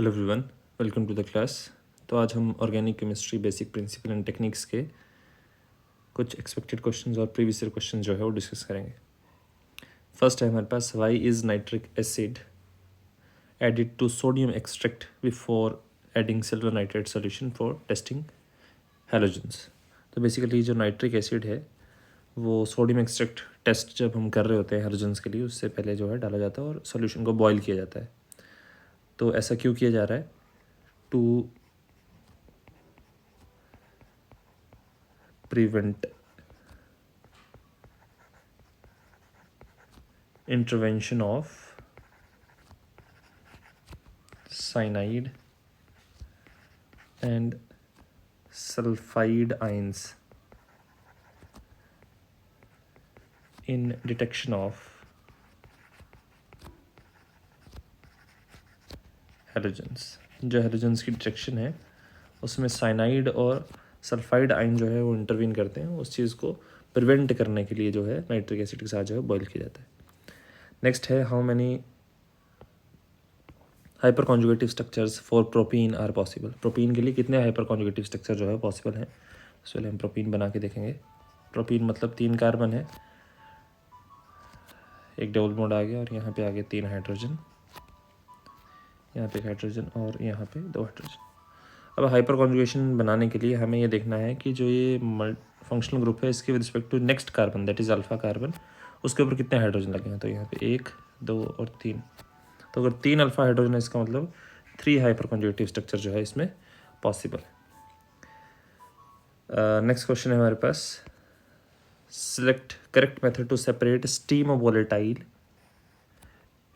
Hello everyone, welcome to the class. तो आज हम organic chemistry basic principle and techniques के कुछ एक्सपेक्टेड क्वेश्चंस और प्रीवियस ईयर क्वेश्चंस जो है वो डिस्कस करेंगे। फर्स्ट है हमारे पास, why is nitric acid added to sodium extract before adding silver nitrate solution for testing halogens. तो बेसिकली जो नाइट्रिक एसिड है वो सोडियम एक्सट्रैक्ट टेस्ट जब हम कर रहे होते हैं हैलोजेंस के लिए, उससे पहले जो है डाला जाता है और सोल्यूशन को बॉयल किया जाता है। तो ऐसा क्यों किया जा रहा है? To prevent intervention of cyanide and sulfide ions in detection of halogens। जो halogens की डिटेक्शन है उसमें साइनाइड और सल्फाइड आयन जो है वो इंटरवीन करते हैं। उस चीज़ को प्रिवेंट करने के लिए जो है नाइट्रिक एसिड के साथ जो है बॉयल किया जाता है। नेक्स्ट है, how many hyper conjugative structures for propene are possible. Propene के लिए कितने हाइपर कॉन्जुगेटिव स्ट्रक्चर जो है पॉसिबल हैं? इसके लिए हम प्रोपीन बना के देखेंगे। प्रोपीन मतलब 3 कार्बन है, एक डबल बॉन्ड आ गया और यहाँ पे आ गए 3 हाइड्रोजन, यहाँ पे एक हाइड्रोजन और यहाँ पे 2 हाइड्रोजन। अब हाइपर कॉन्जुगेशन बनाने के लिए हमें ये देखना है कि जो ये फंक्शनल ग्रुप है इसके with respect to next carbon that is alpha carbon, उसके ऊपर कितने हाइड्रोजन लगे हैं। तो यहाँ पे 1, 2 और 3। तो अगर 3 अल्फा हाइड्रोजन है इसका मतलब 3 हाइपर कॉन्जुगेटिव स्ट्रक्चर जो है इसमें पॉसिबल है। नेक्स्ट क्वेश्चन है हमारे पास, select correct method to separate steam of volatile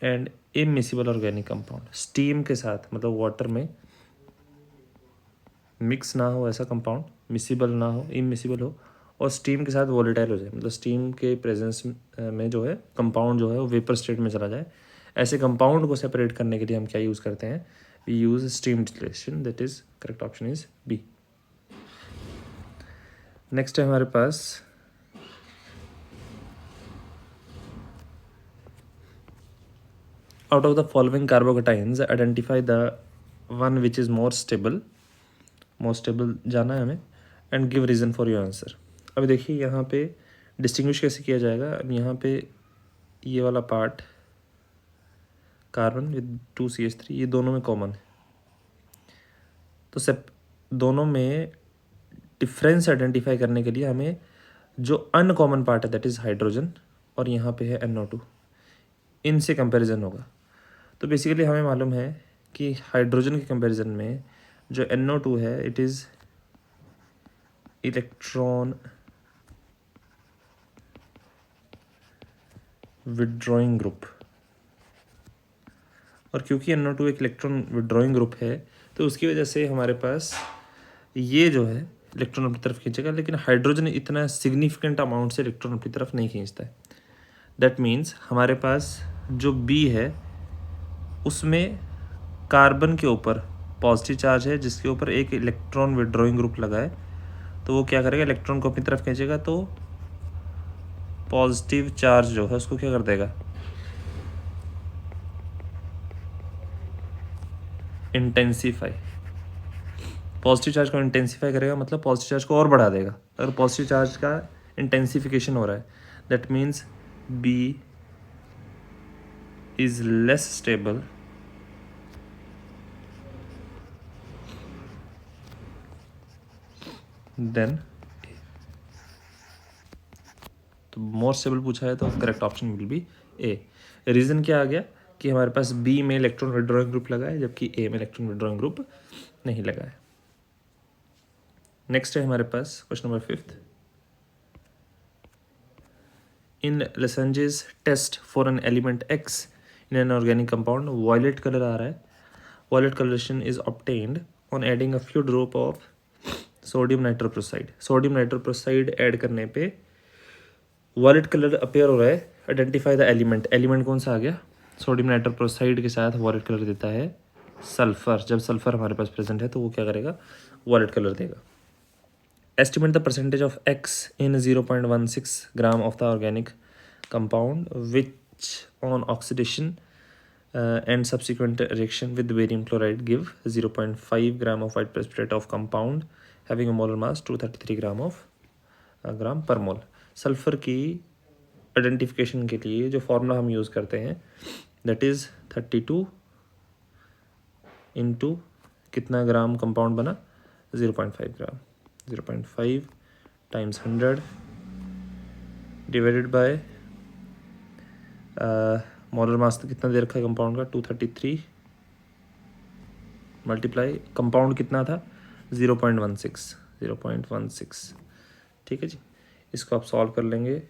and immiscible organic compound. Steam के साथ मतलब वाटर में मिक्स ना हो ऐसा कंपाउंड, मिसिबल ना हो, इमिसिबल हो, और स्टीम के साथ वोलेटाइल हो जाए, मतलब स्टीम के प्रेजेंस में जो है कंपाउंड जो है वो वेपर स्टेट में चला जाए। ऐसे कंपाउंड को सेपरेट करने के लिए हम क्या यूज़ करते हैं? We use steam distillation, that is correct option is B. Next है हमारे पास, out of the following carbocations identify the one which is more stable जाना है हमें, and give reason for your answer। अभी देखिए यहाँ पे डिस्टिंग्विश कैसे किया जाएगा। अब यहाँ पे ये वाला पार्ट कार्बन विद 2CH3 ये दोनों में कॉमन है, तो सब दोनों में डिफरेंस आइडेंटिफाई करने के लिए हमें जो अनकॉमन पार्ट है दैट इज़ हाइड्रोजन और यहाँ पे है NO2, इनसे कंपैरिजन होगा। तो बेसिकली हमें मालूम है कि हाइड्रोजन के कंपैरिजन में जो NO2 है it is electron withdrawing group, और क्योंकि NO2 एक इलेक्ट्रॉन विड्रॉइंग ग्रुप है तो उसकी वजह से हमारे पास ये जो है इलेक्ट्रॉन अपनी तरफ खींचेगा, लेकिन हाइड्रोजन इतना सिग्निफिकेंट अमाउंट से इलेक्ट्रॉन अपनी तरफ नहीं खींचता है। दैट मीन्स हमारे पास जो B है उसमें कार्बन के ऊपर पॉजिटिव चार्ज है जिसके ऊपर एक इलेक्ट्रॉन विड्रॉइंग ग्रुप लगा है, तो वो क्या करेगा, इलेक्ट्रॉन को अपनी तरफ खींचेगा, तो पॉजिटिव चार्ज जो है उसको क्या कर देगा, इंटेंसीफाई। पॉजिटिव चार्ज को इंटेंसीफाई करेगा मतलब पॉजिटिव चार्ज को और बढ़ा देगा। अगर पॉजिटिव चार्ज का इंटेंसिफिकेशन हो रहा है that means B is less stable then, तो मोर स्टेबल पूछा है तो correct option will be A. Reason क्या आ गया कि हमारे पास B में इलेक्ट्रॉन विड्रॉइंग ग्रुप लगा है जबकि A में इलेक्ट्रॉन विड्रॉइंग ग्रुप नहीं लगा है। नेक्स्ट है हमारे पास question number 5th, in Lassaigne's test for an element X in an organic compound, violet colour आ रहा है, violet colouration is obtained on adding a few drop of sodium nitroprusside. Sodium nitroprusside add करने पे violet colour appear हो रहा है। Identify the element, element कौन सा आ गया, सोडियम नाइट्रोप्रोसाइड के साथ वॉयलेट कलर देता है सल्फर। जब सल्फर हमारे पास प्रेजेंट है तो वो क्या करेगा, वॉयलेट कलर देगा। Estimate the percentage of X in 0.16 gram of the organic compound which on oxidation and subsequent reaction with barium chloride give 0.5 gram of white precipitate of compound having a molar mass 233 ग्राम पर मोल। Sulphur की identification के लिए जो formula हम use करते हैं that is 32 into कितना ग्राम compound बना 0.5 ग्राम 0.5 times 100 divided by molar mass कितना दे रखा है कंपाउंड का 233 मल्टीप्लाई कंपाउंड कितना था 0.16 ठीक है जी। इसको आप सॉल्व कर लेंगे।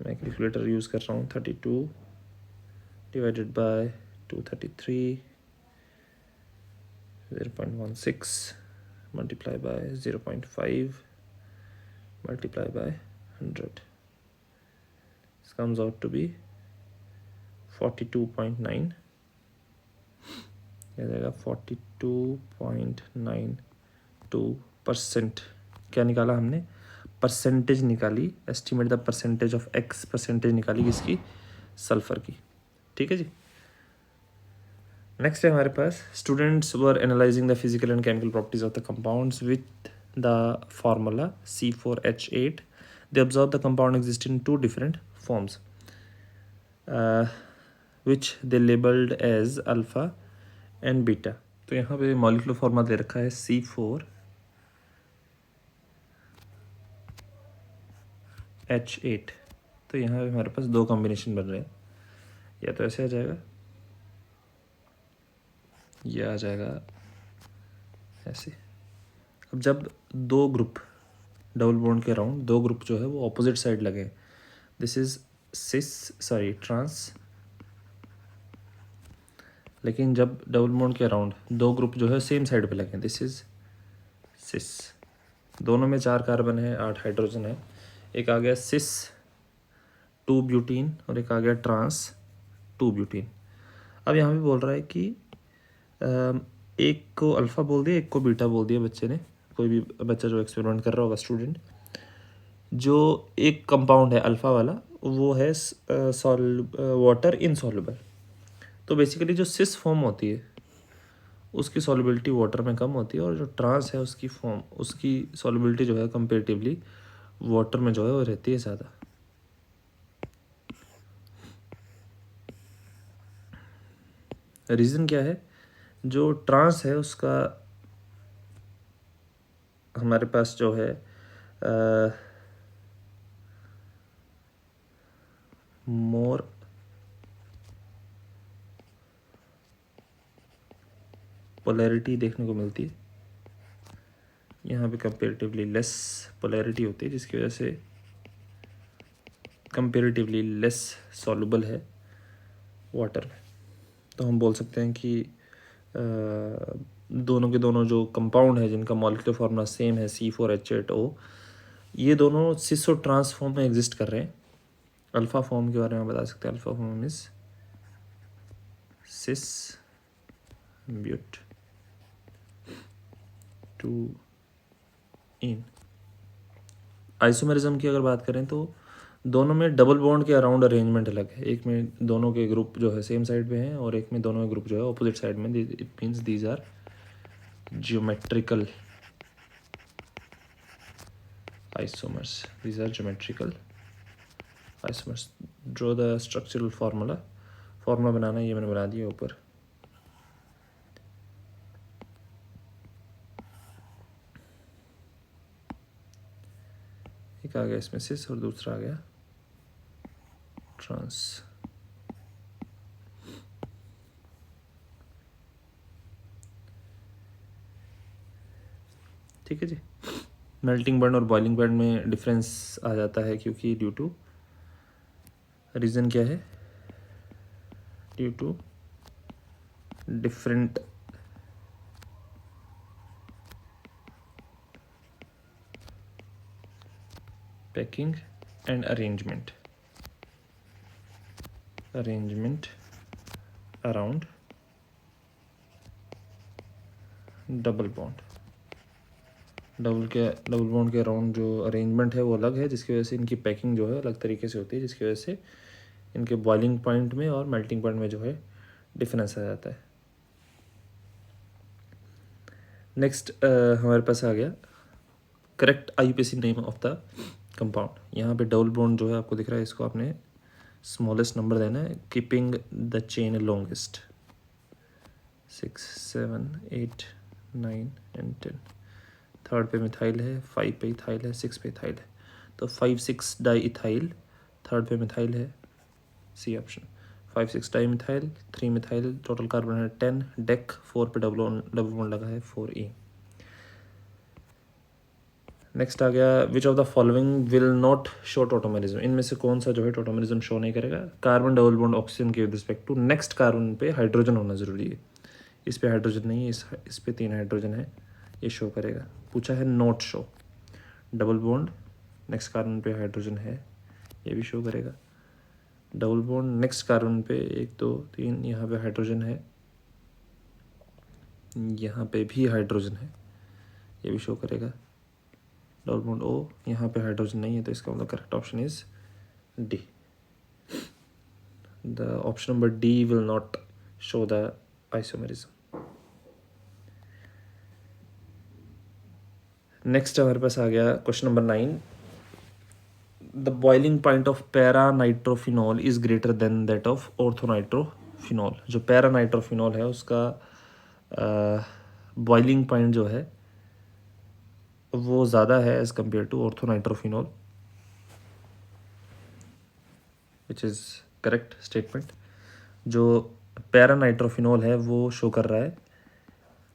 मैं कैलकुलेटर यूज़ कर रहा हूँ 32 divided by 233 0.16 multiply by 0.5 multiply by 100 this comes out to be 42.9 यह जाएगा 42.92%। क्या निकाला हमने परसेंटेज निकाली, estimate the percentage of x, percentage निकाली किसकी सल्फर की। ठीक है जी। नेक्स्ट है हमारे पास students were analysing the physical and chemical properties of the compounds with the formula C4H8 they observed the compound exist in two different forms which they labeled as alpha and beta। तो यहाँ पे molecular formula दे रखा है C4H8। तो यहाँ पे हमारे पास दो कॉम्बिनेशन बन रहे हैं, या तो ऐसे आ जाएगा या आ जाएगा ऐसे। अब जब दो ग्रुप डबल बॉन्ड के अराउंड दो ग्रुप जो है वो ऑपोजिट साइड लगे, दिस इज ट्रांस, लेकिन जब डबल बॉन्ड के अराउंड दो ग्रुप जो है सेम साइड पे लगे, दिस इज सिस। दोनों में 4 कार्बन है, 8 हाइड्रोजन है। एक आ गया सिस 2 ब्यूटीन और एक आ गया ट्रांस 2 ब्यूटीन। अब यहाँ पे बोल रहा है कि एक को अल्फ़ा बोल दिया, एक को बीटा बोल दिया बच्चे ने, कोई भी बच्चा जो एक्सपेरिमेंट कर रहा होगा स्टूडेंट। जो एक कंपाउंड है अल्फ़ा वाला वो है वाटर इनसॉल्युबल। तो बेसिकली जो सिस फॉर्म होती है उसकी सॉल्युबिलिटी वाटर में कम होती है, और जो ट्रांस है उसकी सॉल्युबिलिटी जो है कंपेरेटिवली वाटर में जो है वो रहती है ज़्यादा। रीज़न क्या है, जो ट्रांस है उसका हमारे पास जो है मोर पोलैरिटी देखने को मिलती है, यहाँ पे कंपेरेटिवली लेस पोलैरिटी होती है, जिसकी वजह से कंपेरेटिवली लेस सॉल्युबल है वाटर में। तो हम बोल सकते हैं कि दोनों के दोनों जो कंपाउंड है जिनका मॉलिक्यूलर फार्मूला सेम है C4H8O, ये दोनों सिस और ट्रांस फॉर्म में एग्जिस्ट कर रहे हैं। अल्फ़ा फॉर्म के बारे में बता सकते हैं, alpha form is cis but 2 ene. Isomerism की अगर बात करें तो दोनों में डबल बॉन्ड के अराउंड अरेंजमेंट अलग है। एक में दोनों के ग्रुप जो है सेम साइड पे हैं और एक में दोनों के ग्रुप जो है ऑपोजिट साइड में। It means these are geometrical isomers, these are geometrical isomers. Draw the structural formula बनाना ये मैंने बना दिया ऊपर। एक आ गया इसमें सिस और दूसरा आ गया ट्रांस। ठीक है जी। मेल्टिंग पॉइंट और बॉइलिंग पॉइंट में डिफरेंस आ जाता है, क्योंकि ड्यू टू रीज़न क्या है, due to different packing and arrangement around double bond. Double bond के अराउंड जो अरेंजमेंट है वो अलग है, जिसकी वजह से इनकी पैकिंग जो है अलग तरीके से होती है, जिसकी वजह से इनके बॉइलिंग पॉइंट में और मेल्टिंग पॉइंट में जो है डिफरेंस आ जाता है। नेक्स्ट हमारे पास आ गया correct IUPAC name of the compound. यहाँ पे डबल बॉन्ड जो है आपको दिख रहा है, इसको आपने स्मॉलेस्ट नंबर देना है, keeping the chain longest. 6, 7, 8, 9 and 10। Third पे मिथाइल है, 5 पे इथाइल है, 6 पे इथाइल है, तो 5,6 डाई इथाइल। थर्ड पे मिथाइल है, C option. 5,6 di methyl, 3 methyl, total carbon है 10, डेक 4 पे डबल बॉन्ड लगा है 4E। नेक्स्ट आ गया विच of the following will not show tautomerism. इनमें से कौन सा जो है टोटोमेरिज्म शो नहीं करेगा। कार्बन डबल बॉन्ड ऑक्सीजन के with respect to next carbon पे हाइड्रोजन होना ज़रूरी है। इस पे हाइड्रोजन नहीं है, इस पे 3 हाइड्रोजन है, ये शो करेगा। पूछा है not show. Double bond next carbon पे हाइड्रोजन है, ये भी शो करेगा। डबल बॉन्ड नेक्स्ट कार्बन पे 1, 2, 3 यहाँ पे हाइड्रोजन है, यहाँ पे भी हाइड्रोजन है, ये भी शो करेगा। डबल बॉन्ड O, यहाँ पे हाइड्रोजन नहीं है, तो इसका मतलब correct option is D. The option number D will not show the isomerism. Next हमारे पास आ गया question number 9। The boiling point of para nitrophenol is greater than that of ortho nitrophenol. जो पैरा नाइट्रोफिनॉल है उसका बॉइलिंग पॉइंट जो है वो ज़्यादा है as compare to ortho nitrophenol, which is correct statement. जो पैरा नाइट्रोफिनॉल है वो शो कर रहा है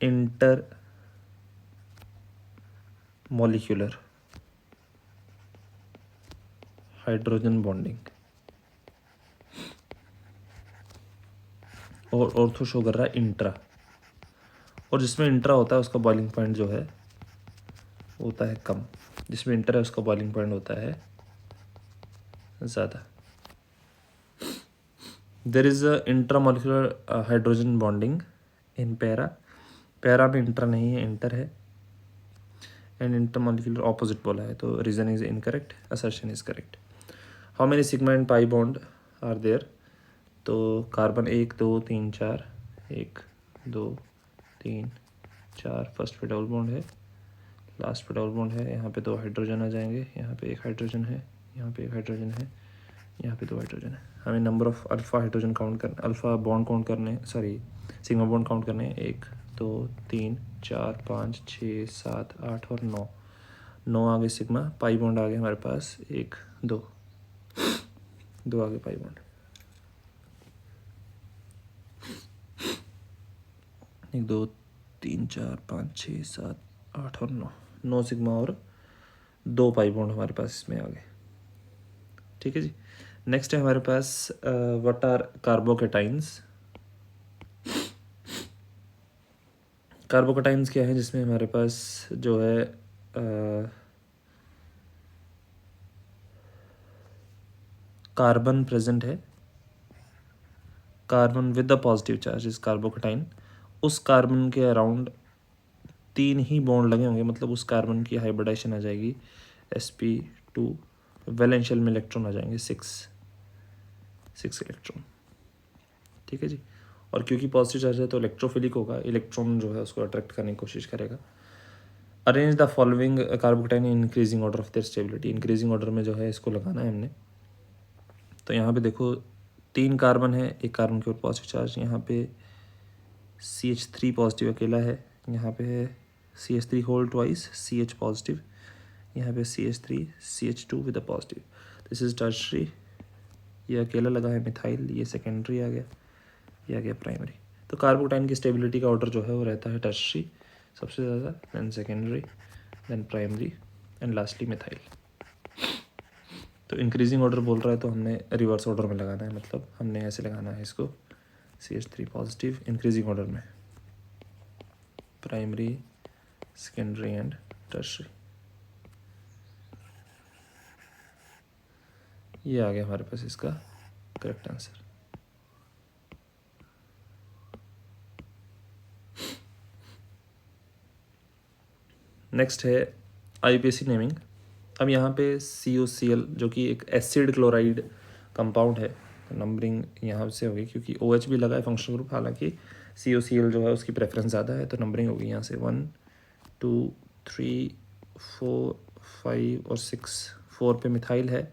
इंटर मॉलिक्यूलर हाइड्रोजन बॉन्डिंग, और ऑर्थो शो कर रहा है इंट्रा। और जिसमें इंट्रा होता है उसका बॉइलिंग पॉइंट जो है होता है कम, जिसमें इंटर है उसका बॉइलिंग पॉइंट होता है ज़्यादा। There is a intramolecular hydrogen bonding in para. Para में इंट्रा नहीं है, इंटर है। एंड इंटरमोलिकुलर ऑपोजिट बोला है, तो reason is incorrect, assertion is correct. How many sigma and pi bond are there. तो कार्बन 1, 2, 3, 4, 1, 2, 3, 4, फर्स्ट पे डबल बॉन्ड है, लास्ट पे डबल बॉन्ड है, यहाँ पे 2 हाइड्रोजन आ जाएंगे, यहाँ पे 1 हाइड्रोजन है, यहाँ पे 1 हाइड्रोजन है, यहाँ पे 2 हाइड्रोजन है। हमें number of alpha hydrogen count करने, अल्फ़ा बॉन्ड काउंट करने, सॉरी सिग्मा बॉन्ड काउंट करने, 1, 2, 3, 4, 5, 6, 7, 8 और 9। 9 आगे सिग्मा, पाई बॉन्ड आ गए हमारे पास 1, 2, 2 आगे पाई बॉन्ड, 1, 2, 3, 4, 5, 6, 7, 8 और 9। 9 सिग्मा और 2 पाई बॉन्ड हमारे पास इसमें आ गए। ठीक है जी। नेक्स्ट है हमारे पास व्हाट आर कार्बोकेटाइंस। कार्बोकेटाइंस क्या है, जिसमें हमारे पास जो है कार्बन प्रेजेंट है, carbon with the positive charge is carbocation. उस कार्बन के अराउंड 3 ही बॉन्ड लगे होंगे, मतलब उस कार्बन की हाइब्रिडाइजेशन आ जाएगी sp2, वैलेंशियल में इलेक्ट्रॉन आ जाएंगे 6 इलेक्ट्रॉन। ठीक है जी। और क्योंकि पॉजिटिव चार्ज है तो इलेक्ट्रोफिलिक होगा, इलेक्ट्रॉन जो है उसको अट्रैक्ट करने की कोशिश करेगा। Arrange the following carbocation in increasing order of their stability. Increasing order में जो है इसको लगाना है हमने। तो यहाँ पे देखो 3 कार्बन है, एक कार्बन के ऊपर पॉजिटिव चार्ज, यहाँ पे CH3 पॉजिटिव अकेला है, यहाँ पे है CH3 whole twice CH positive, यहाँ पे CH3 CH2 with a positive. This is tertiary, ये अकेला लगा है मिथाइल, ये सेकेंडरी आ गया, ये आ गया प्राइमरी। तो कार्बोकेटाइन की स्टेबिलिटी का ऑर्डर जो है वो रहता है टर्शरी सबसे ज़्यादा, then secondary, then primary and lastly methyl. तो इंक्रीजिंग ऑर्डर बोल रहा है तो हमने रिवर्स ऑर्डर में लगाना है, मतलब हमने ऐसे लगाना है इसको CH3 पॉजिटिव इंक्रीजिंग ऑर्डर में, प्राइमरी, सेकेंडरी एंड टर्शरी। ये आ गया हमारे पास इसका करेक्ट आंसर। नेक्स्ट है IUPAC नेमिंग। अब यहाँ पे COCl जो कि एक एसिड क्लोराइड कंपाउंड है, तो नंबरिंग यहाँ से होगी क्योंकि OH भी लगा है फंक्शनल ग्रुप, हालांकि COCl जो है उसकी प्रेफरेंस ज़्यादा है, तो नंबरिंग होगी यहाँ से 1 2 3 4 5 और 6। 4 पे मिथाइल है,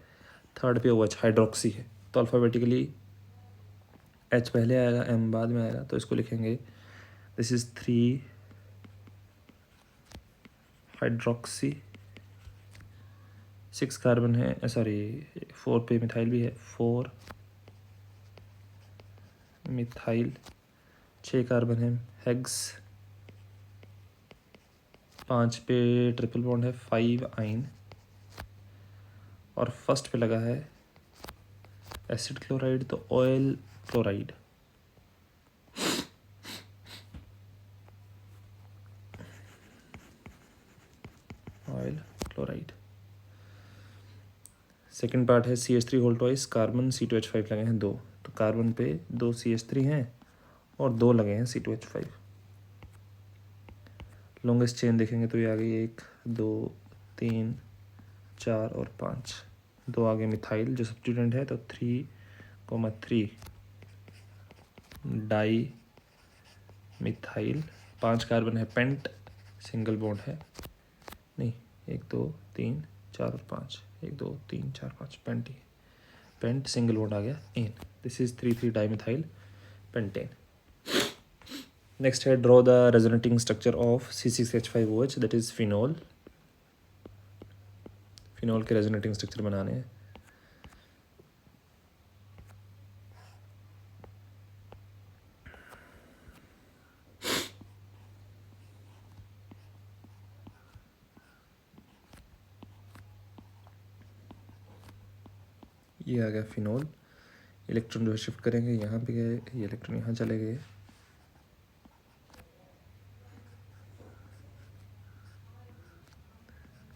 थर्ड पे OH हाइड्रोक्सी है, तो अल्फ़ाबेटिकली H पहले आएगा, M बाद में आएगा, तो इसको लिखेंगे दिस इज़ 3 हाइड्रोक्सी, 6 कार्बन है, सॉरी 4 पे मिथाइल भी है, 4 मिथाइल, 6 कार्बन है, हेक्स, 5 पे ट्रिपल बॉन्ड है, 5 आइन, और फर्स्ट पे लगा है एसिड क्लोराइड, तो oil chloride, oil chloride. Second part है CH3 whole twice, carbon C2H5 लगे हैं 2, तो कार्बन पे 2 CH3 हैं और 2 लगे हैं C2H5। लॉन्गेस्ट चेन देखेंगे तो ये आ गई 1 2 3 4 और 5, 2 आगे मिथाइल जो सब्स्टिट्यूएंट है, तो 3,3 डाई मिथाइल, 5 कार्बन है, पेंट सिंगल बॉन्ड है, नहीं 1 2 3 4 और 5, 1 2 3 4 5 पेंट ही, पेंट सिंगल बॉन्ड आ गया ane, this is 3,3 dimethyl pentane. Next है draw the resonating structure of C6H5OH that is phenol. Phenol के रेजोनेटिंग स्ट्रक्चर बनाने हैं। ये आ गया फिनोल, इलेक्ट्रॉन जो है शिफ्ट करेंगे, यहाँ पे गए, ये इलेक्ट्रॉन यहाँ चले गए,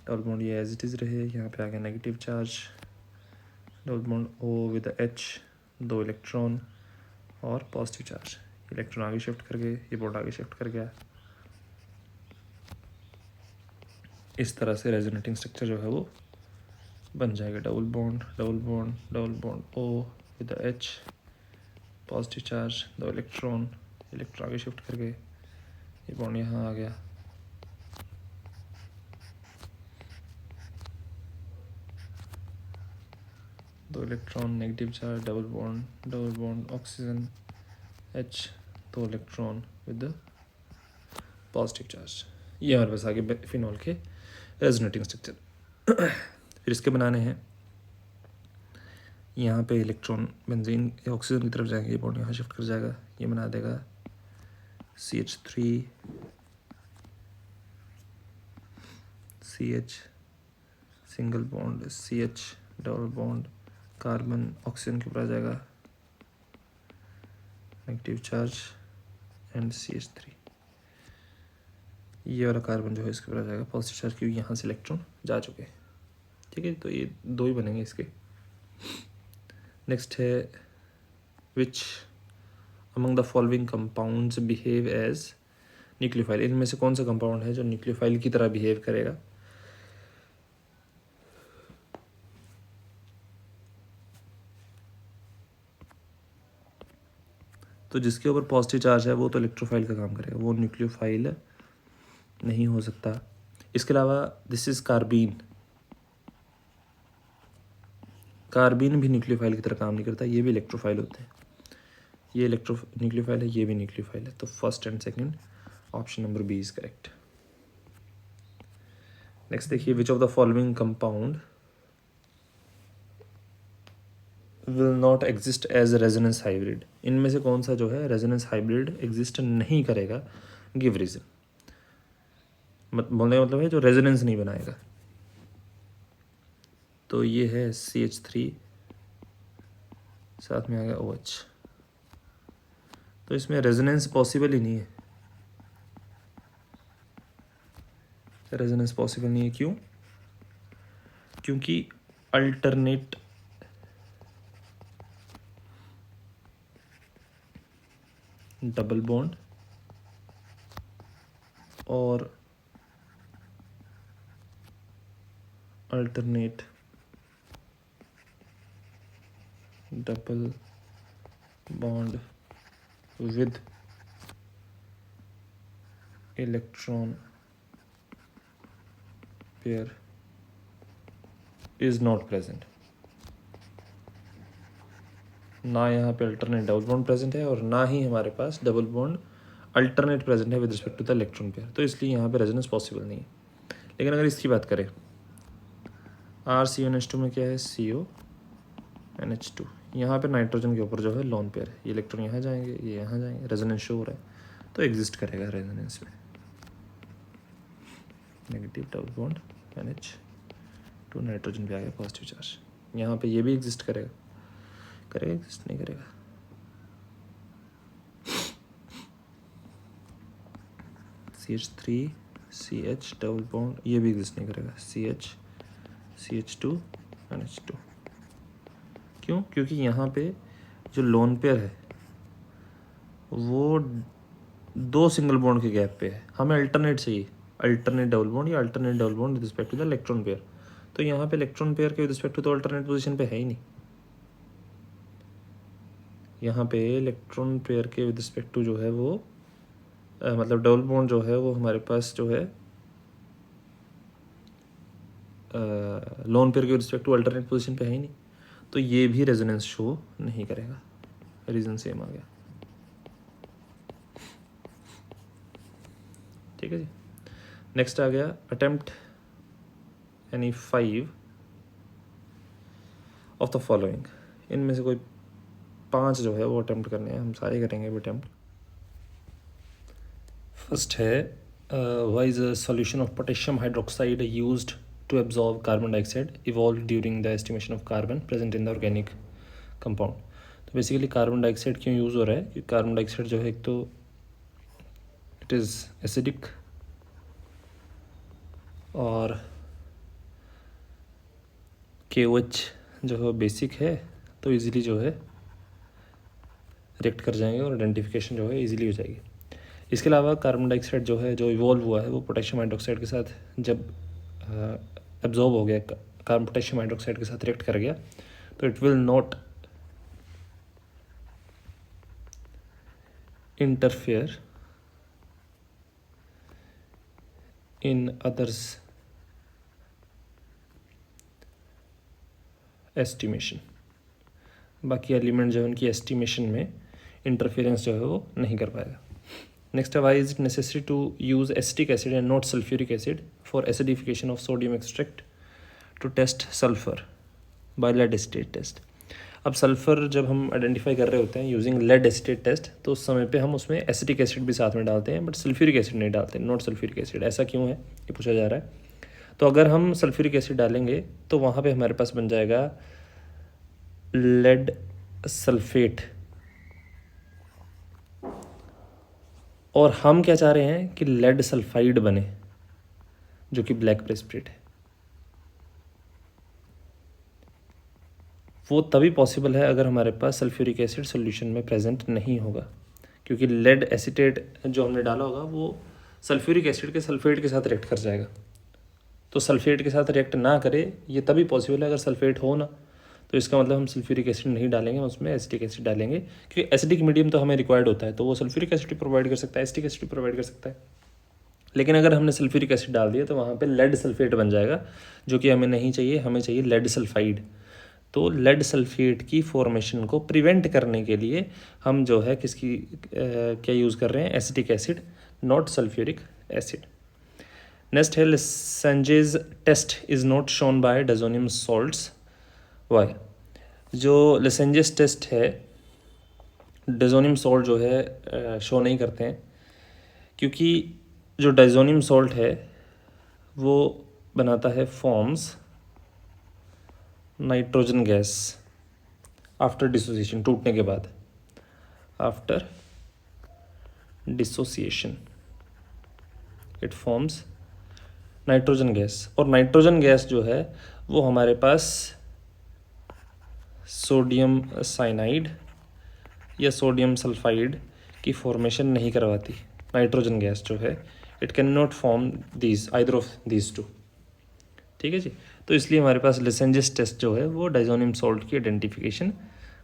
डबल बॉन्ड ये एज इट इज़ रहे, यहाँ पे आ गया negative charge, double bond O with H, 2 electron और पॉजिटिव चार्ज, इलेक्ट्रॉन आगे शिफ्ट कर गए, ये बॉन्ड आगे शिफ्ट कर गया। इस तरह से रेजोनेटिंग स्ट्रक्चर जो है वो बन जाएगा, double bond double bond double bond O with H, positive charge, 2 electron, electron आगे शिफ्ट कर गए, ये बॉन्ड यहाँ आ गया, दो electron, negative charge, double bond oxygen H, 2 electron with positive charge. ये हमारे पास आगे फिनॉल के रेजोनेटिंग स्ट्रक्चर। फिर इसके बनाने हैं, यहाँ पे इलेक्ट्रॉन बेंजीन ऑक्सीजन की तरफ जाएंगे, ये बॉन्ड यहाँ शिफ्ट कर जाएगा, ये बना देगा CH3 CH single bond CH double bond carbon oxygen के ऊपर आ जाएगा, नेगेटिव चार्ज एंड CH3, ये वाला कार्बन जो है इसके ऊपर आ जाएगा पॉजिटिव चार्ज, क्योंकि यहाँ से इलेक्ट्रॉन जा चुके हैं। ठीक है, तो ये 2 ही बनेंगे इसके। नेक्स्ट है which among the following compounds behave as nucleophile, इनमें से कौन सा कंपाउंड है जो न्यूक्लियोफाइल की तरह बिहेव करेगा। तो जिसके ऊपर पॉजिटिव चार्ज है वो तो इलेक्ट्रोफाइल का काम करेगा, वो न्यूक्लियोफाइल नहीं हो सकता। इसके अलावा दिस इज कार्बीन, कार्बीन भी न्यूक्लियोफाइल की तरह काम नहीं करता, ये भी इलेक्ट्रोफाइल होते हैं, ये न्यूक्लियोफाइल है, ये भी न्यूक्लियोफाइल है, तो first and second option number B is correct. Next देखिए, which of the following compound will not exist as resonance hybrid, इनमें से कौन सा जो है रेजोनेंस हाइब्रिड एग्जिस्ट नहीं करेगा, गिव रीजन, बोलने का मतलब है जो रेजोनेंस नहीं बनाएगा। तो ये है CH3, साथ में आ गया OH, तो इसमें रेजोनेंस पॉसिबल ही नहीं है, रेजोनेंस पॉसिबल नहीं है, क्यों? क्योंकि अल्टरनेट डबल बॉन्ड और alternate double bond with electron pair is not present। ना यहाँ पे अल्टरनेट डबल बॉन्ड प्रेजेंट है और ना ही हमारे पास डबल बॉन्ड अल्टरनेट प्रेजेंट है with respect to the electron pair, तो इसलिए यहाँ पे रेजोनेंस पॉसिबल नहीं है। लेकिन अगर इसकी बात करें RCONH2 में क्या है CONH2, यहाँ पे नाइट्रोजन के ऊपर जो है लोन पेयर है, ये इलेक्ट्रॉन यहाँ जाएंगे, ये यहाँ जाएंगे, रेजोनेंस शो हो रहा है, तो एग्जिस्ट करेगा रेजोनेंस में negative double bond NH2, nitrogen पे आ गया पॉजिटिव चार्ज, यहाँ पे ये भी एग्जिस्ट करेगा, करेगा एग्जिस्ट नहीं करेगा, CH3 CH डबल बॉन्ड ये भी एग्जिस्ट नहीं करेगा, CH2 NH2। क्यों? क्योंकि यहाँ पे जो लोन पेयर है वो 2 सिंगल बॉन्ड के गैप पे है, हमें अल्टरनेट चाहिए, अल्टरनेट डबल बॉन्ड या alternate double bond with respect to the electron pair, तो यहाँ पे इलेक्ट्रॉन पेयर के विद रिस्पेक्ट टू तो अल्टरनेट पोजीशन पे है ही नहीं, यहाँ पे इलेक्ट्रॉन पेयर के विद रिस्पेक्ट टू जो है वो मतलब डबल बॉन्ड जो है वो हमारे पास जो है लोन पेयर के with respect to alternate position पे है ही नहीं, तो ये भी रेजोनेंस शो नहीं करेगा, रीजन सेम आ गया। ठीक है जी। नेक्स्ट आ गया attempt any 5 of the following, इनमें से कोई 5 जो है वो अटेम्प्ट करने हैं, हम सारे करेंगे अटेम्प्ट। फर्स्ट है why is a solution of potassium hydroxide used to absorb carbon dioxide evolved during the estimation of carbon present in the organic compound। तो बेसिकली कार्बन डाइऑक्साइड क्यों यूज़ हो रहा है? क्योंकि कार्बन डाइऑक्साइड जो है एक तो इट इज़ एसिडिक और KOH जो है बेसिक है, तो इजीली जो है रिएक्ट कर जाएंगे और आइडेंटिफिकेशन जो है इजीली हो जाएगी। इसके अलावा कार्बन डाइऑक्साइड जो है जो इवॉल्व हुआ है वो पोटेशियम हाइड्रोक्साइड के साथ जब एब्जॉर्ब हो गया, कार्बन पोटेशियम हाइड्रोक्साइड के साथ रिएक्ट कर गया, तो it will not interfere in others estimation, बाकी एलिमेंट जो है उनकी एस्टिमेशन में इंटरफेरेंस जो है वो नहीं कर पाएगा। नेक्स्ट है why is it necessary to use acetic acid and not sulphuric acid for acidification of sodium extract to test sulphur by lead acetate test. अब सल्फर जब हम आइडेंटिफाई कर रहे होते हैं यूजिंग लेड एसिटेट टेस्ट, तो उस समय पे हम उसमें एसिटिक एसिड भी साथ में डालते हैं, बट सल्फ्यूरिक एसिड नहीं डालते, नॉट सल्फ्यूरिक एसिड। ऐसा क्यों है ये पूछा जा रहा है। तो अगर हम सल्फ्यूरिक एसिड डालेंगे तो वहाँ पे हमारे पास बन जाएगा लेड सल्फेट, और हम क्या चाह रहे हैं कि लेड सल्फाइड बने जो कि ब्लैक प्रेसिपिटेट है। वो तभी पॉसिबल है अगर हमारे पास सल्फ्यूरिक एसिड सॉल्यूशन में प्रेजेंट नहीं होगा, क्योंकि लेड एसिटेट जो हमने डाला होगा वो सल्फ्यूरिक एसिड के सल्फेट के साथ रिएक्ट कर जाएगा। तो सल्फेट के साथ रिएक्ट ना करे ये तभी पॉसिबल है अगर सल्फेट हो ना, तो इसका मतलब हम सल्फ्यूरिक एसिड नहीं डालेंगे, उसमें एसिटिक एसिड डालेंगे, क्योंकि एसिडिक मीडियम तो हमें रिक्वायर्ड होता है, तो वो सल्फ्यूरिक एसिड प्रोवाइड कर सकता है, एसिटिक एसिड प्रोवाइड कर सकता है। लेकिन अगर हमने सल्फ्यूरिक एसिड डाल दिया तो वहाँ पे लेड सल्फेट बन जाएगा, जो कि हमें नहीं चाहिए, हमें चाहिए लेड सल्फाइड। तो लेड सल्फेट की फॉर्मेशन को प्रिवेंट करने के लिए हम जो है किसकी क्या यूज़ कर रहे हैं, acetic acid, not sulphuric acid. Next है Lassaigne's test is not shown by diazonium salts, why. जो लेसेंजेस टेस्ट है डायज़ोनियम सॉल्ट जो है शो नहीं करते हैं, क्योंकि जो डायज़ोनियम सॉल्ट है वो बनाता है forms nitrogen gas after dissociation, टूटने के बाद, after dissociation it forms nitrogen gas. और नाइट्रोजन गैस जो है वो हमारे पास सोडियम साइनाइड या सोडियम सल्फाइड की फॉर्मेशन नहीं करवाती। नाइट्रोजन गैस जो है it can not form these either of these two. ठीक है जी। तो इसलिए हमारे पास लेसेंजेस टेस्ट जो है वो डायज़ोनियम सॉल्ट की आइडेंटिफिकेशन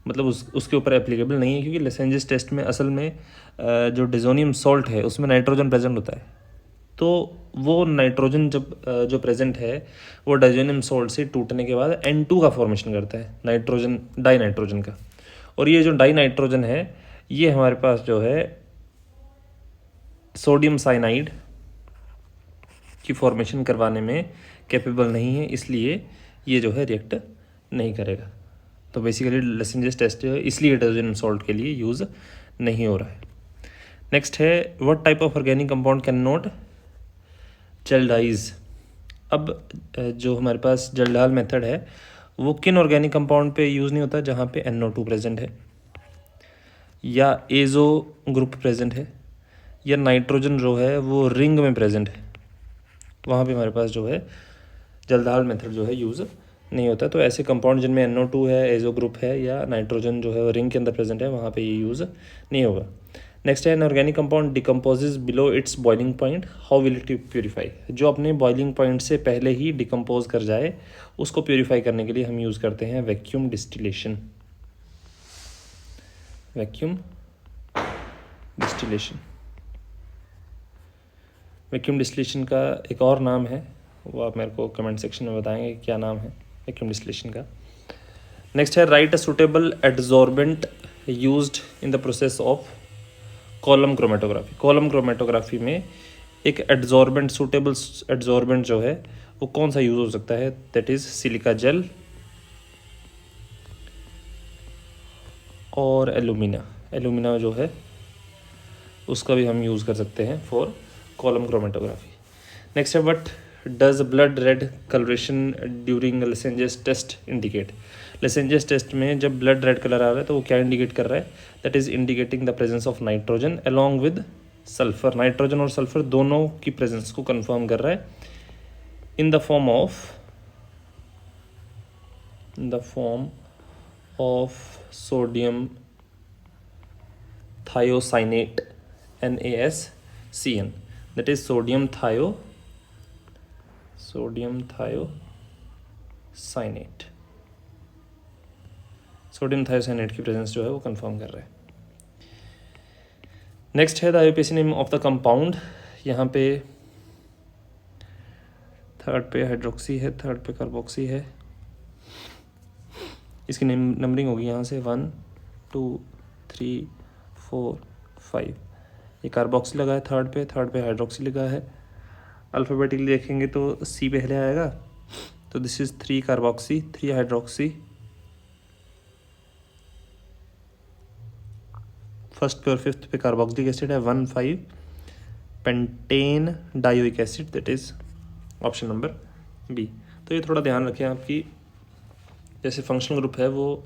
मतलब उसके ऊपर एप्लीकेबल नहीं है, क्योंकि लेसेंजिस टेस्ट में असल में जो डिजोनियम सॉल्ट है उसमें नाइट्रोजन प्रेजेंट होता है। तो वो नाइट्रोजन जब जो प्रेजेंट है वो डाइजोनियम सॉल्ट से टूटने के बाद N2 का फॉर्मेशन करता है, नाइट्रोजन डाई नाइट्रोजन का। और ये जो डाई नाइट्रोजन है ये हमारे पास जो है सोडियम साइनाइड की फॉर्मेशन करवाने में कैपेबल नहीं है, इसलिए ये जो है रिएक्ट नहीं करेगा। तो बेसिकली लेसेंजिस टेस्ट जो है इसलिए डाइजोनियम सॉल्ट के लिए यूज़ नहीं हो रहा है। नेक्स्ट है what type of organic compound can not Kjeldahlise. अब जो हमारे पास जल्डाल मेथड है वो किन ऑर्गेनिक कंपाउंड पे यूज़ नहीं होता, जहाँ पे NO2 प्रेजेंट है या एजो ग्रुप प्रेजेंट है या नाइट्रोजन जो है वो रिंग में प्रेजेंट है, वहाँ पे हमारे पास जो है जल्दाल मेथड जो है यूज़ नहीं होता। तो ऐसे कंपाउंड जिनमें NO2 है, एजो ग्रुप है या नाइट्रोजन जो है वो रिंग के अंदर प्रेजेंट है, वहाँ पे ये यूज़ नहीं होगा। नेक्स्ट है N organic compound decomposes below it's boiling point, how will it purify. जो अपने बॉइलिंग पॉइंट से पहले ही डिकम्पोज कर जाए उसको प्योरीफाई करने के लिए हम यूज़ करते हैं vacuum distillation. Vacuum distillation, vacuum distillation का एक और नाम है, वो आप मेरे को कमेंट सेक्शन में बताएंगे क्या नाम है वैक्यूम डिस्टिलेशन का। नेक्स्ट है right a suitable adsorbent used in the process of column chromatography. Column chromatography में एक एडजॉर्बेंट, सूटेबल एडजॉर्बेंट जो है वो कौन सा यूज़ हो सकता है, दैट इज़ सिलिका जेल और एलुमिना जो है उसका भी हम यूज़ कर सकते हैं फॉर कॉलम क्रोमेटोग्राफी। नेक्स्ट है what does blood red colouration during Lassaigne's test indicate. Lassaigne's test में जब ब्लड रेड कलर आ रहा है तो वो क्या इंडिकेट कर रहा है, that is indicating the presence of nitrogen along with sulphur. Nitrogen और सल्फर दोनों की प्रेजेंस को कंफर्म कर रहा है in the form of sodium thiocyanate NaSCN, that is sodium thiocyanate। Sodium thiocyanate की प्रेजेंस जो है वो कंफर्म कर रहा है। नेक्स्ट है the IUPAC name of the compound. यहाँ पे थर्ड पे हाइड्रोक्सी है, थर्ड पे कार्बोक्सी है, इसकी नंबरिंग होगी यहाँ से 1 2 3 4 5। ये कार्बोक्सी लगा है थर्ड पे हाइड्रोक्सी लगा है। अल्फ़ाबेटिकली देखेंगे तो C पहले आएगा, तो this is 3 carboxy 3 hydroxy, first पे और फिफ्थ पे कार्बोक्सिलिक एसिड है 1,5 pentane dioic acid, that is option number B। तो ये थोड़ा ध्यान रखें आपकी जैसे फंक्शनल ग्रुप है वो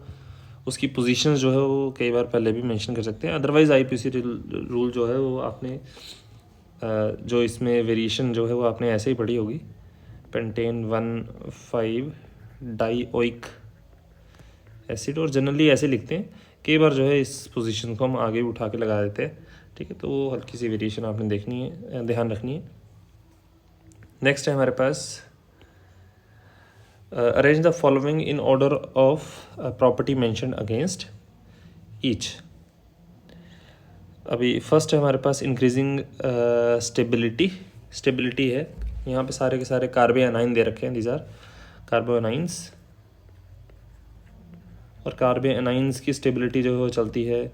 उसकी पोजीशंस जो है वो कई बार पहले भी मेंशन कर सकते हैं। अदरवाइज़ आईपीसी रूल जो है वो आपने जो इसमें वेरिएशन जो है वो आपने ऐसे ही पढ़ी होगी, पेंटेन 1,5 डायोइक एसिड, और जनरली ऐसे लिखते हैं। कई बार जो है इस पोजीशन को हम आगे भी उठा के लगा देते हैं, ठीक है, तो वो हल्की सी वेरिएशन आपने देखनी है, ध्यान रखनी है। नेक्स्ट है हमारे पास arrange the following in order of property mention against each. अभी फर्स्ट है हमारे पास इंक्रीजिंग स्टेबिलिटी है। यहाँ पे सारे के सारे कार्बोएनाइन दे रखे हैं, दीज आर कार्बोएनाइंस, और कार्बोएनाइंस की स्टेबिलिटी जो है वो चलती है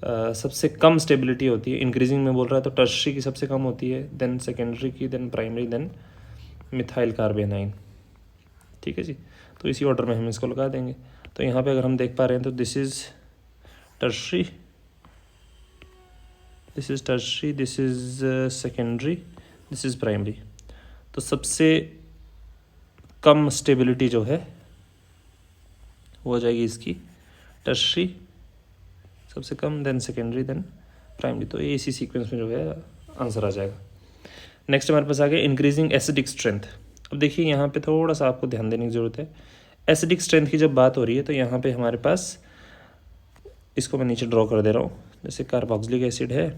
सबसे कम स्टेबिलिटी होती है, इंक्रीजिंग में बोल रहा है तो टर्शरी की सबसे कम होती है, देन सेकेंडरी की, देन प्राइमरी, देन मिथाइल कार्बोएनाइन, ठीक है जी। तो इसी ऑर्डर में हम इसको लगा देंगे। तो यहाँ पे अगर हम देख पा रहे हैं तो this is tertiary, this is secondary, this is primary. तो सबसे कम स्टेबिलिटी जो है वो हो जाएगी इसकी टर्शरी सबसे कम, देन सेकेंडरी, देन प्राइमरी। तो ये इसी सीक्वेंस में जो है आंसर आ जाएगा। नेक्स्ट हमारे पास आ गया इंक्रीजिंग एसिडिक स्ट्रेंथ। अब देखिए यहाँ पे थोड़ा सा आपको ध्यान देने की ज़रूरत है। एसिडिक स्ट्रेंथ की जब बात हो रही है तो यहाँ पे हमारे पास, इसको मैं नीचे ड्रॉ कर दे रहा हूँ, जैसे कार्बोक्सिलिक एसिड है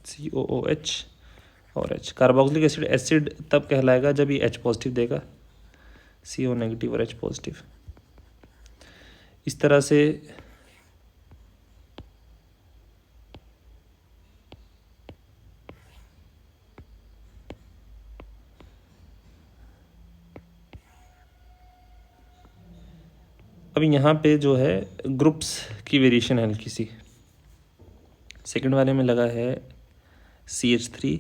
COOH और H। कार्बोक्सिलिक एसिड तब कहलाएगा जब ये H पॉजिटिव देगा, CO नेगेटिव और H पॉजिटिव। इस तरह से अभी यहाँ पे जो है ग्रुप्स की वेरिएशन है हल्की सी। सेकंड वाले में लगा है CH3,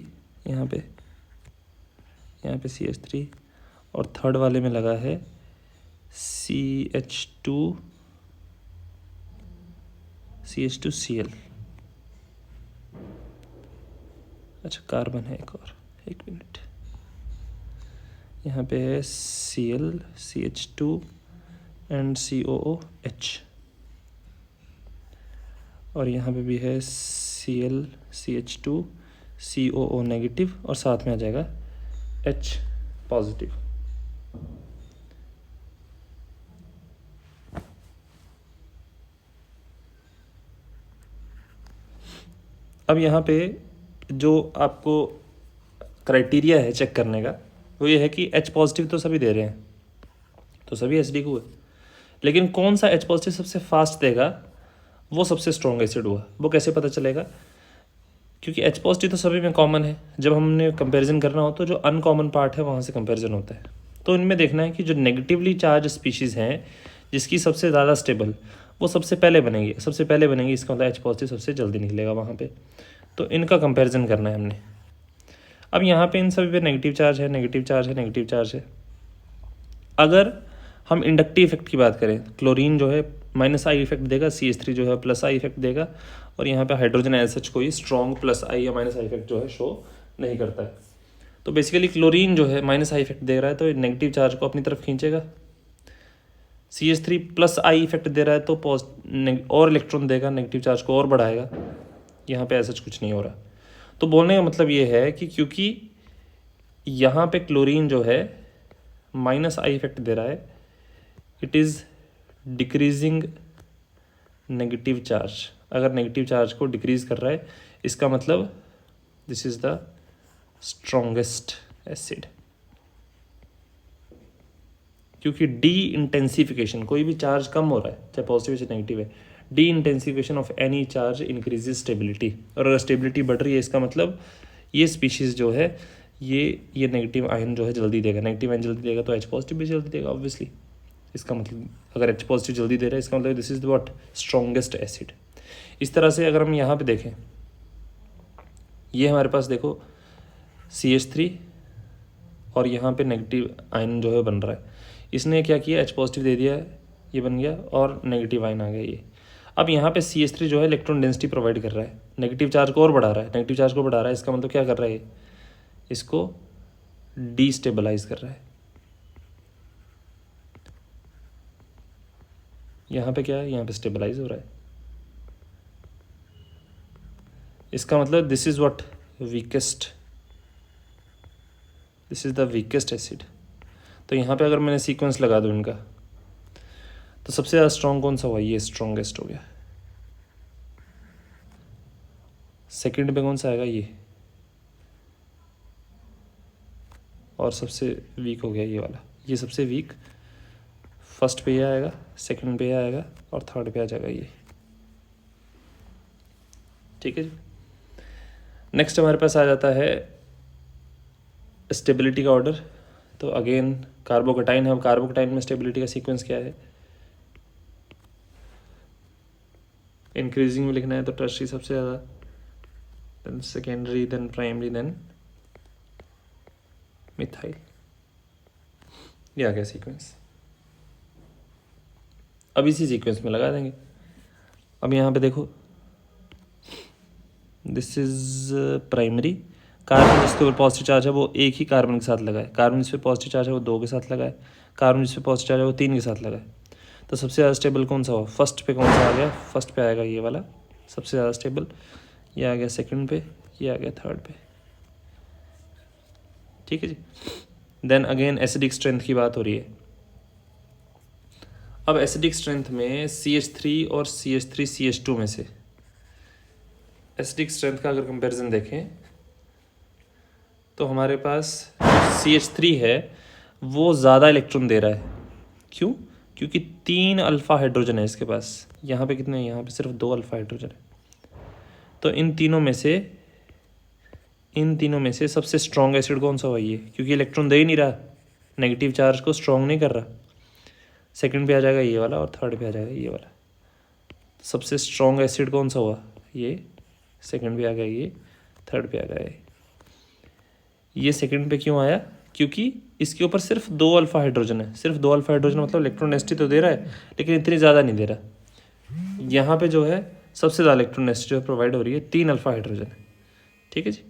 यहाँ पे CH3, और थर्ड वाले में लगा है CH2Cl। अच्छा, कार्बन है एक और, एक मिनट। यहाँ पे है Cl, CH2 एंड COOH, और यहाँ पे भी है Cl, CH2, COO नेगेटिव, और साथ में आ जाएगा H पॉजिटिव। अब यहाँ पे जो आपको क्राइटेरिया है चेक करने का वो ये है कि H पॉजिटिव तो सभी दे रहे हैं, तो सभी SDQ है, लेकिन कौन सा H पॉजिटिव सबसे फास्ट देगा वो सबसे स्ट्रॉन्ग एसिड हुआ। वो कैसे पता चलेगा? क्योंकि H पॉजिटिव तो सभी में कॉमन है, जब हमने कंपैरिजन करना हो तो जो अनकॉमन पार्ट है वहाँ से कंपैरिजन होता है। तो इनमें देखना है कि जो नेगेटिवली चार्ज स्पीशीज़ हैं जिसकी सबसे ज़्यादा स्टेबल, वो सबसे पहले बनेगी। इसका मतलब H पॉजिटिव सबसे जल्दी निकलेगा वहाँ पे। तो इनका कंपैरिजन करना है हमने। अब यहाँ पे इन सभी पे नेगेटिव चार्ज है। अगर हम इंडक्टिव इफेक्ट की बात करें, क्लोरीन जो है -I इफेक्ट देगा, CH3 जो है +I इफेक्ट देगा, और यहाँ पे हाइड्रोजन एज सच कोई स्ट्रॉन्ग +I या -I इफेक्ट जो है शो नहीं करता है। तो बेसिकली क्लोरीन जो है -I इफेक्ट दे रहा है तो नेगेटिव चार्ज को अपनी तरफ खींचेगा। CH3 +I इफेक्ट दे रहा है तो और इलेक्ट्रॉन देगा, नेगेटिव चार्ज को और बढ़ाएगा। यहाँ पे ऐसा कुछ नहीं हो रहा। तो बोलने का मतलब ये है कि क्योंकि यहाँ पे क्लोरीन जो है -I इफेक्ट दे रहा है, it is decreasing negative charge. अगर नेगेटिव चार्ज को डिक्रीज कर रहा है, इसका मतलब this is the strongest acid. क्योंकि डी इंटेंसिफिकेशन, कोई भी चार्ज कम हो रहा है चाहे पॉजिटिव चाहे नेगेटिव है, D intensification of any charge increases stability. और अगर स्टेबिलिटी बढ़ रही है इसका मतलब ये स्पीशीज़ जो है ये नेगेटिव आयन जो है जल्दी देगा। नेगेटिव आयन जल्दी देगा तो H पॉजिटिव भी जल्दी देगा ऑब्वियसली। इसका मतलब अगर H पॉजिटिव जल्दी दे रहा है इसका मतलब this is what strongest acid. इस तरह से अगर हम यहाँ पे देखें, ये हमारे पास देखो CH3 और यहाँ पे नेगेटिव आयन जो है बन रहा है। इसने क्या किया, H पॉजिटिव दे दिया है, ये बन गया, और नेगेटिव आयन आ गया ये। अब यहाँ पे CH3 जो है इलेक्ट्रॉन डेंसिटी प्रोवाइड कर रहा है, नेगेटिव चार्ज को और बढ़ा रहा है। इसका मतलब क्या कर रहा है, इसको डीस्टेबलाइज कर रहा है। यहाँ पे क्या है, यहाँ पे स्टेबलाइज हो रहा है। इसका मतलब this is what this is the weakest acid. तो यहाँ पे अगर मैंने सीक्वेंस लगा दूँ इनका, तो सबसे ज़्यादा स्ट्रॉन्ग कौन सा हुआ, ये स्ट्रॉन्गेस्ट हो गया। सेकंड पे कौन सा आएगा, ये, और सबसे वीक हो गया ये वाला, ये सबसे वीक। फर्स्ट पे ये आएगा, सेकंड पे ये आएगा, और थर्ड पे आ जाएगा ये। ठीक है जी। नेक्स्ट हमारे पास आ जाता है स्टेबिलिटी का ऑर्डर। तो अगेन कार्बोकटाइन है। अब कार्बोकटाइन में स्टेबिलिटी का सीक्वेंस क्या है, इंक्रीजिंग में लिखना है तो टर्शरी सबसे ज़्यादा, then secondary, then primary, then methyl. ये आ गया सीक्वेंस। अब इसी सीक्वेंस में लगा देंगे। अब यहाँ पे देखो, दिस इज प्राइमरी। कार्बन जिसके ऊपर पॉजिटिव चार्ज है वो एक ही कार्बन के साथ लगाए, कार्बन जिस पे पॉजिटिव चार्ज है वो 2 के साथ लगाए, कार्बन जिस पे पॉजिटिव चार्ज है वो 3 के साथ लगाए। तो सबसे ज़्यादा स्टेबल कौन सा हो, फर्स्ट पे कौन सा आ गया, फर्स्ट पे आएगा ये वाला सबसे ज़्यादा स्टेबल, ये आ गया सेकंड पे, ये आ गया थर्ड पे। ठीक है जी। देन अगेन एसिडिक स्ट्रेंथ की बात हो रही है। अब एसिडिक स्ट्रेंथ में CH3 और CH3CH2 में से एसिडिक स्ट्रेंथ का अगर कंपैरिजन देखें तो हमारे पास CH3 है वो ज़्यादा इलेक्ट्रॉन दे रहा है। क्यों? क्योंकि 3 अल्फ़ा हाइड्रोजन है इसके पास। यहाँ पे कितने हैं, यहाँ पे सिर्फ 2 अल्फ़ा हाइड्रोजन है। तो इन तीनों में से सबसे स्ट्रॉन्ग एसिड कौन सा हुआ, ये, क्योंकि इलेक्ट्रॉन दे ही नहीं रहा, नेगेटिव चार्ज को स्ट्रॉन्ग नहीं कर रहा। सेकंड पे आ जाएगा ये वाला और थर्ड पे आ जाएगा ये वाला। सबसे स्ट्रॉन्ग एसिड कौन सा हुआ, ये सेकंड पे आ गया, ये थर्ड पे आ गया। ये सेकंड पे क्यों आया, क्योंकि इसके ऊपर सिर्फ 2 अल्फा हाइड्रोजन है। सिर्फ 2 अल्फा हाइड्रोजन मतलब इलेक्ट्रॉन डेंसिटी तो दे रहा है लेकिन इतनी ज़्यादा नहीं दे रहा। यहाँ पे जो है सबसे ज़्यादा इलेक्ट्रॉन डेंसिटी प्रोवाइड हो रही है, 3 अल्फा हाइड्रोजन है। ठीक है जी।